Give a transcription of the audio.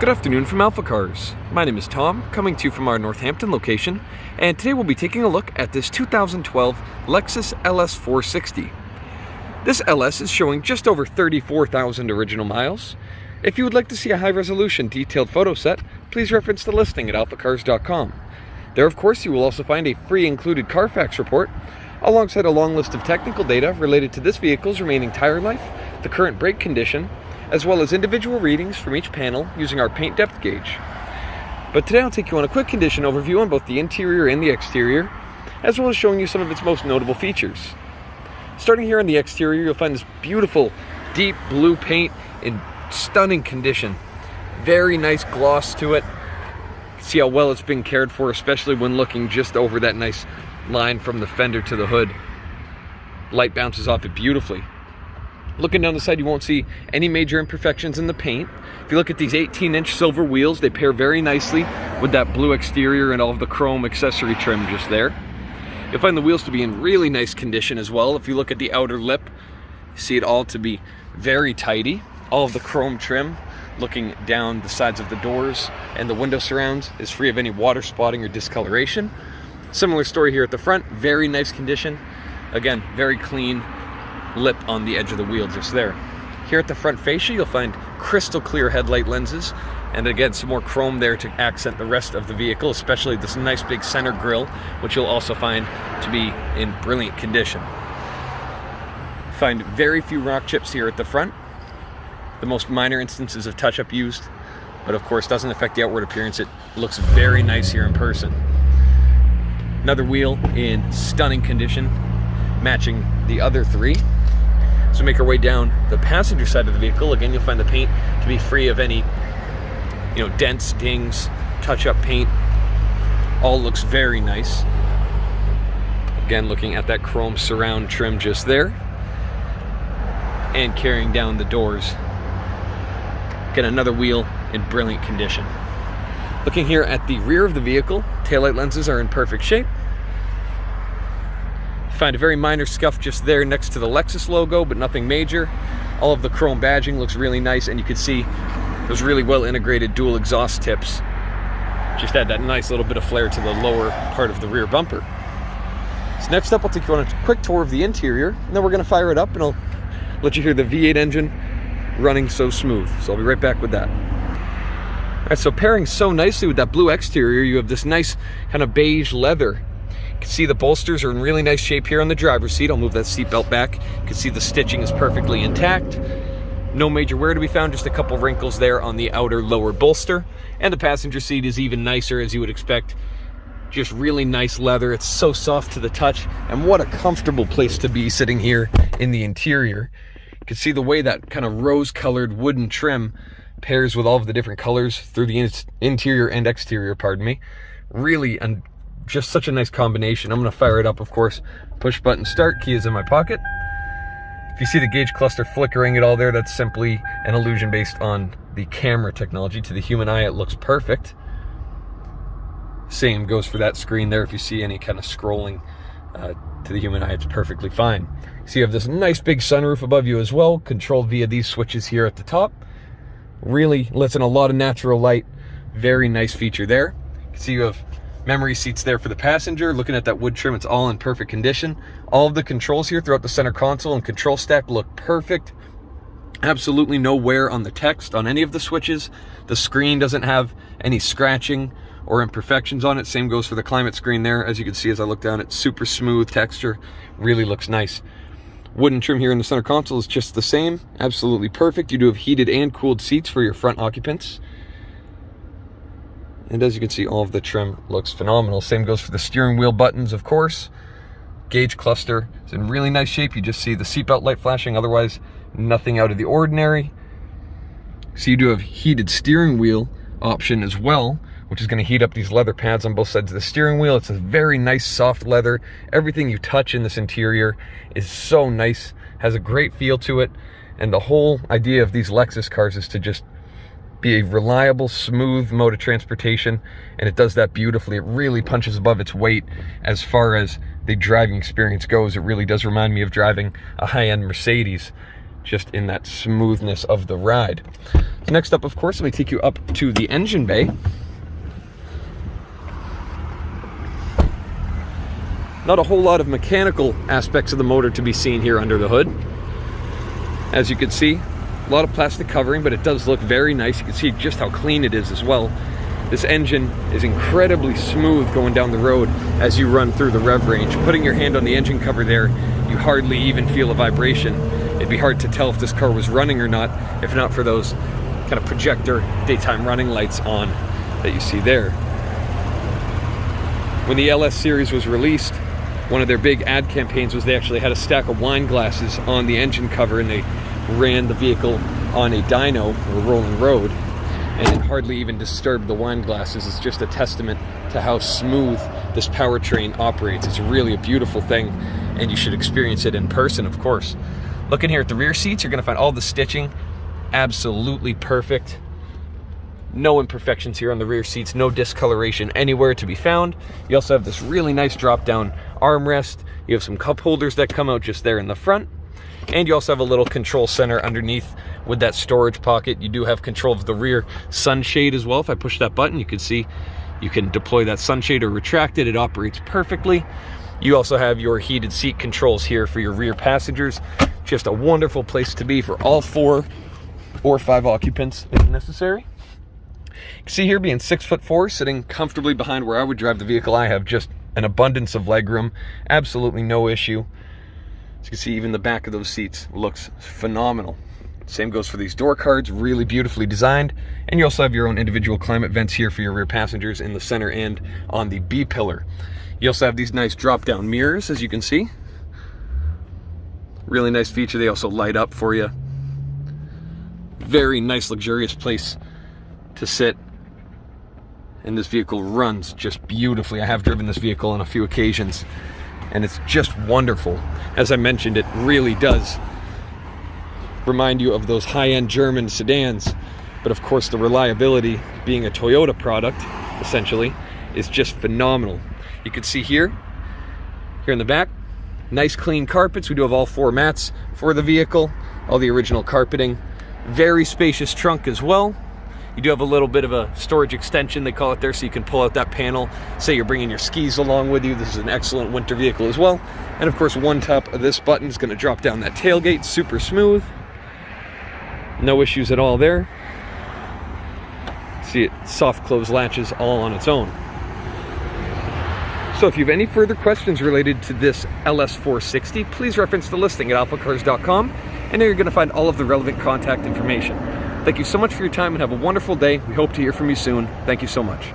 Good afternoon from AlphaCars. My name is Tom, coming to you from our Northampton location, and today we'll be taking a look at this 2012 Lexus LS460. This LS is showing just over 34,000 original miles. If you would like to see a high-resolution detailed photo set, please reference the listing at alphacars.com. There, of course, you will also find a free included Carfax report, alongside a long list of technical data related to this vehicle's remaining tire life, the current brake condition, as well as individual readings from each panel using our paint depth gauge. But today I'll take you on a quick condition overview on both the interior and the exterior, as well as showing you some of its most notable features. Starting here on the exterior, you'll find this beautiful deep blue paint in stunning condition. Very nice gloss to it. See how well it's been cared for, especially when looking just over that nice line from the fender to the hood. Light bounces off it beautifully. Looking down the side, you won't see any major imperfections in the paint. If you look at these 18-inch silver wheels, they pair very nicely with that blue exterior and all of the chrome accessory trim just there. You'll find the wheels to be in really nice condition as well. If you look at the outer lip, you see it all to be very tidy. All of the chrome trim looking down the sides of the doors and the window surrounds is free of any water spotting or discoloration. Similar story here at the front, very nice condition. Again, very clean lip on the edge of the wheel just there. Here at the front fascia, you'll find crystal clear headlight lenses, and again, some more chrome there to accent the rest of the vehicle, especially this nice big center grille, which you'll also find to be in brilliant condition. Find very few rock chips here at the front. The most minor instances of touch-up used, but of course doesn't affect the outward appearance. It looks very nice here in person. Another wheel in stunning condition, matching the other three. So make our way down the passenger side of the vehicle. Again, you'll find the paint to be free of any, dents, dings, touch-up paint. All looks very nice. Again, looking at that chrome surround trim just there. And carrying down the doors. Again, another wheel in brilliant condition. Looking here at the rear of the vehicle, taillight lenses are in perfect shape. Find a very minor scuff just there next to the Lexus logo, but nothing major. All of the chrome badging looks really nice, and you can see those really well integrated dual exhaust tips just add that nice little bit of flair to the lower part of the rear bumper. So next up, I'll take you on a quick tour of the interior, and then we're going to fire it up and I'll let you hear the V8 engine running so smooth. So I'll be right back with that. All right, so pairing so nicely with that blue exterior, you have this nice kind of beige leather. You can see the bolsters are in really nice shape here on the driver's seat. I'll move that seatbelt back. You can see the stitching is perfectly intact. No major wear to be found, just a couple wrinkles there on the outer lower bolster. And the passenger seat is even nicer, as you would expect. Just really nice leather. It's so soft to the touch, and what a comfortable place to be sitting here in the interior. You can see the way that kind of rose-colored wooden trim pairs with all of the different colors through the interior and exterior, pardon me. Really, just such a nice combination. I'm going to fire it up, of course. Push button start, key is in my pocket. If you see the gauge cluster flickering at all there, that's simply an illusion based on the camera technology. To the human eye, it looks perfect. Same goes for that screen there. If you see any kind of scrolling to the human eye, it's perfectly fine. So you have this nice big sunroof above you as well, controlled via these switches here at the top. Really lets in a lot of natural light. Very nice feature there. You can see you have memory seats there for the passenger. Looking at that wood trim, it's all in perfect condition. All of the controls here throughout the center console and control stack look perfect. Absolutely no wear on the text on any of the switches. The screen doesn't have any scratching or imperfections on it. Same goes for the climate screen there. As you can see as I look down, it's super smooth texture. Really looks nice. Wooden trim here in the center console is just the same. Absolutely perfect. You do have heated and cooled seats for your front occupants. And as you can see, all of the trim looks phenomenal. Same goes for the steering wheel buttons, of course. Gauge cluster is in really nice shape. You just see the seatbelt light flashing, otherwise nothing out of the ordinary. So you do have heated steering wheel option as well, which is going to heat up these leather pads on both sides of the steering wheel. It's a very nice soft leather. Everything you touch in this interior is so nice, has a great feel to it. And the whole idea of these Lexus cars is to just be a reliable, smooth mode of transportation, and it does that beautifully. It really punches above its weight as far as the driving experience goes. It really does remind me of driving a high-end Mercedes. just in that smoothness of the ride. So next up, of course, let me take you up to the engine bay. Not a whole lot of mechanical aspects of the motor to be seen here under the hood. As you can see, a lot of plastic covering, but it does look very nice. You can see just how clean it is as well. This engine is incredibly smooth going down the road as you run through the rev range. Putting your hand on the engine cover there, you hardly even feel a vibration. It'd be hard to tell if this car was running or not, if not for those kind of projector daytime running lights on that you see there. When the LS series was released, one of their big ad campaigns was they actually had a stack of wine glasses on the engine cover, and they ran the vehicle on a dyno or rolling road, and it hardly even disturbed the wine glasses. It's just a testament to how smooth this powertrain operates. It's really a beautiful thing, and you should experience it in person, of course. Looking here at the rear seats, you're going to find all the stitching absolutely perfect. No imperfections here on the rear seats, no discoloration anywhere to be found. You also have this really nice drop-down armrest. You have some cup holders that come out just there in the front. And you also have a little control center underneath with that storage pocket. You do have control of the rear sunshade as well. If I push that button, you can see you can deploy that sunshade or retract it. It operates perfectly. You also have your heated seat controls here for your rear passengers. Just a wonderful place to be for all 4 or 5 occupants if necessary. You can see here, being 6'4", sitting comfortably behind where I would drive the vehicle, I have just an abundance of legroom. Absolutely no issue. As you can see, even the back of those seats looks phenomenal. Same goes for these door cards, really beautifully designed. And you also have your own individual climate vents here for your rear passengers in the center and on the B pillar. You also have these nice drop-down mirrors, as you can see. Really nice feature. They also light up for you. Very nice, luxurious place to sit. And this vehicle runs just beautifully. I have driven this vehicle on a few occasions, and it's just wonderful. As I mentioned, it really does remind you of those high-end German sedans, but of course the reliability, being a Toyota product essentially, is just phenomenal. You can see here in the back, nice clean carpets. We do have all 4 mats for the vehicle, all the original carpeting. Very spacious trunk as well. You do have a little bit of a storage extension, they call it there, so you can pull out that panel. Say you're bringing your skis along with you. This is an excellent winter vehicle as well. And of course, one tap of this button is going to drop down that tailgate, super smooth. No issues at all there. See, it soft close latches all on its own. So if you have any further questions related to this LS460, please reference the listing at alphacars.com, and there you're going to find all of the relevant contact information. Thank you so much for your time and have a wonderful day. We hope to hear from you soon. Thank you so much.